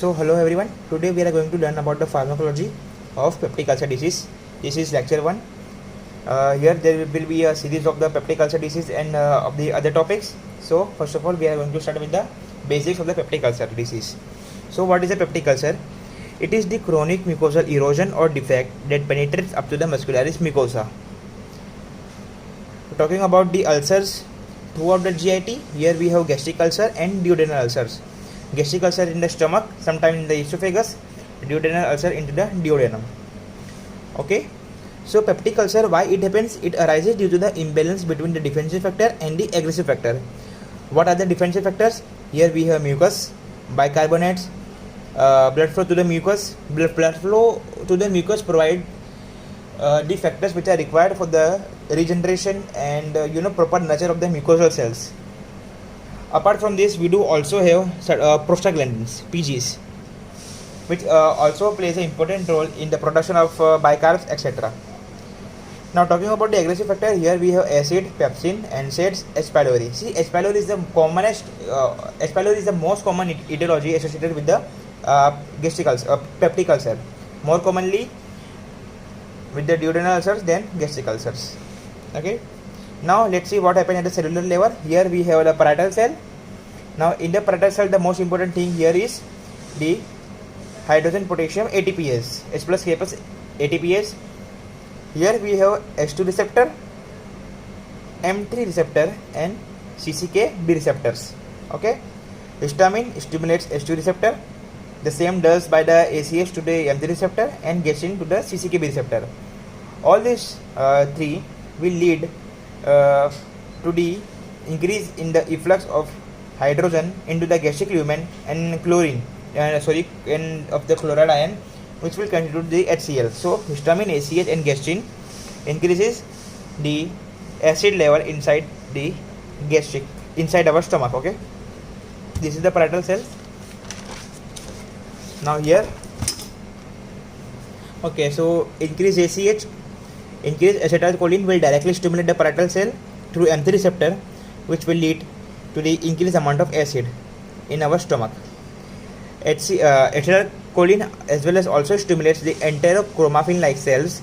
So hello everyone, today we are going to learn about the pharmacology of peptic ulcer disease. This is lecture 1. Here there will be a series of the peptic ulcer disease and of the other topics. So first of all we are going to start with the basics of the peptic ulcer disease. So what is a peptic ulcer? It is the chronic mucosal erosion or defect that penetrates up to the muscularis mucosa. Talking about the ulcers throughout the GIT, here we have gastric ulcer and duodenal ulcers. Gastric ulcer in the stomach, sometime in the esophagus, duodenal ulcer into the duodenum. Okay, so peptic ulcer, why it happens? It arises due to the imbalance between the defensive factor and the aggressive factor. What are the defensive factors? Here we have mucus, bicarbonates, blood flow to the mucus. Blood flow to the mucus provide the factors which are required for the regeneration and proper nurture of the mucosal cells. Apart from this, we do also have prostaglandins, PGs, which also plays an important role in the production of bicarbs, etc. Now talking about the aggressive factor, here we have acid, pepsin, NSAIDs, H. pylori. See, H. pylori is the commonest, H. pylori is the most common etiology associated with the gastric ulcer, peptic ulcer. More commonly with the duodenal ulcers than gastric ulcers. Okay. Now let's see what happens at the cellular level. Here we have the parietal cell. Now in the parietal cell, the most important thing here is the hydrogen potassium ATPase, H plus K plus ATPase. Here we have H2 receptor, M3 receptor and CCKB receptors. Okay, histamine stimulates H2 receptor. The same does by the ACH to the M3 receptor and gastrin to the CCKB receptor. All these three will lead to the increase in the efflux of hydrogen into the gastric lumen and chlorine and of the chloride ion, which will contribute the HCl. So histamine, ACH and gastrin increases the acid level inside the gastric, inside our stomach. Okay, this is the parietal cell. Now here, okay, so increase ACH, increase acetylcholine will directly stimulate the parietal cell through M3 receptor, which will lead to the increased amount of acid in our stomach. Acetylcholine as well as also stimulates the enterochromaffin-like cells,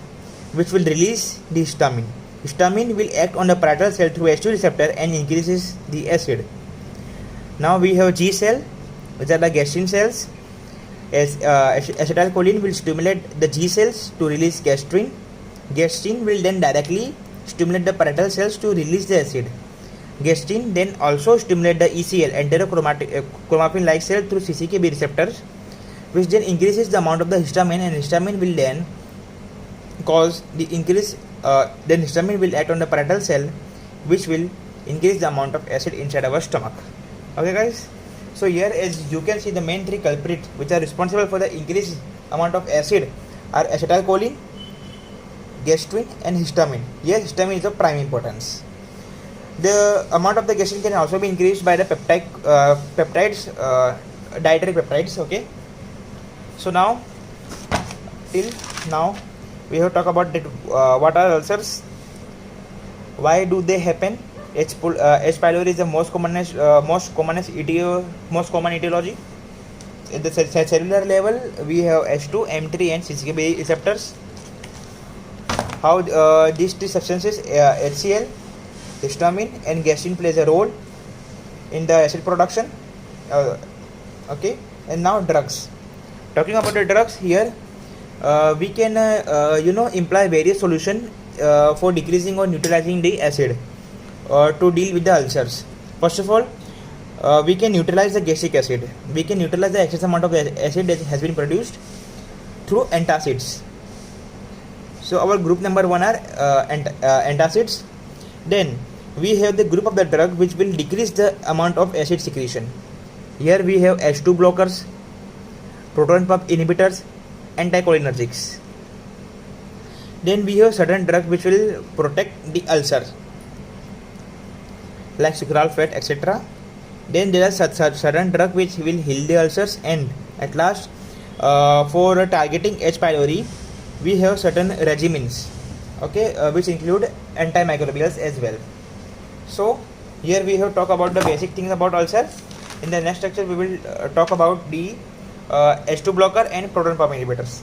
which will release the histamine. Histamine will act on the parietal cell through H2 receptor and increases the acid. Now we have G cell, which are the gastrin cells. As acetylcholine will stimulate the G cells to release gastrin. Gastrin will then directly stimulate the parietal cells to release the acid. Gastrin then also stimulate the ECL, enterochromaffin-like cell, through CCKB receptors, which then increases the amount of the histamine, and histamine will then cause the increase. Then histamine will act on the parietal cell, which will increase the amount of acid inside our stomach. Okay, guys. So here, as you can see, the main three culprits which are responsible for the increased amount of acid are acetylcholine, gastrin and histamine. Here histamine is of prime importance. The amount of the gastrin can also be increased by the peptides, dietary peptides. Okay. So now, till now, we have talked about that, what are ulcers, why do they happen. H. pylori is the most common etiology. At the cellular level, we have H2, M3 and CCKB receptors. How these three substances, HCl, histamine and gastrin, plays a role in the acid production. Okay, and now drugs. Talking about the drugs, here we can imply various solutions for decreasing or neutralizing the acid to deal with the ulcers. First of all, we can neutralize the gastric acid. We can neutralize the excess amount of acid that has been produced through antacids. So our group number 1 are antacids. Then we have the group of the drug which will decrease the amount of acid secretion. Here we have H2 blockers, proton pump inhibitors, anticholinergics. Then we have certain drugs which will protect the ulcer, like sucral fat, etc. Then there are certain drugs which will heal the ulcers, and at last, for targeting H. pylori, we have certain regimens, okay, which include antimicrobials as well. So here we have talked about the basic things about ulcer. In the next lecture we will talk about the H2 blocker and proton pump inhibitors.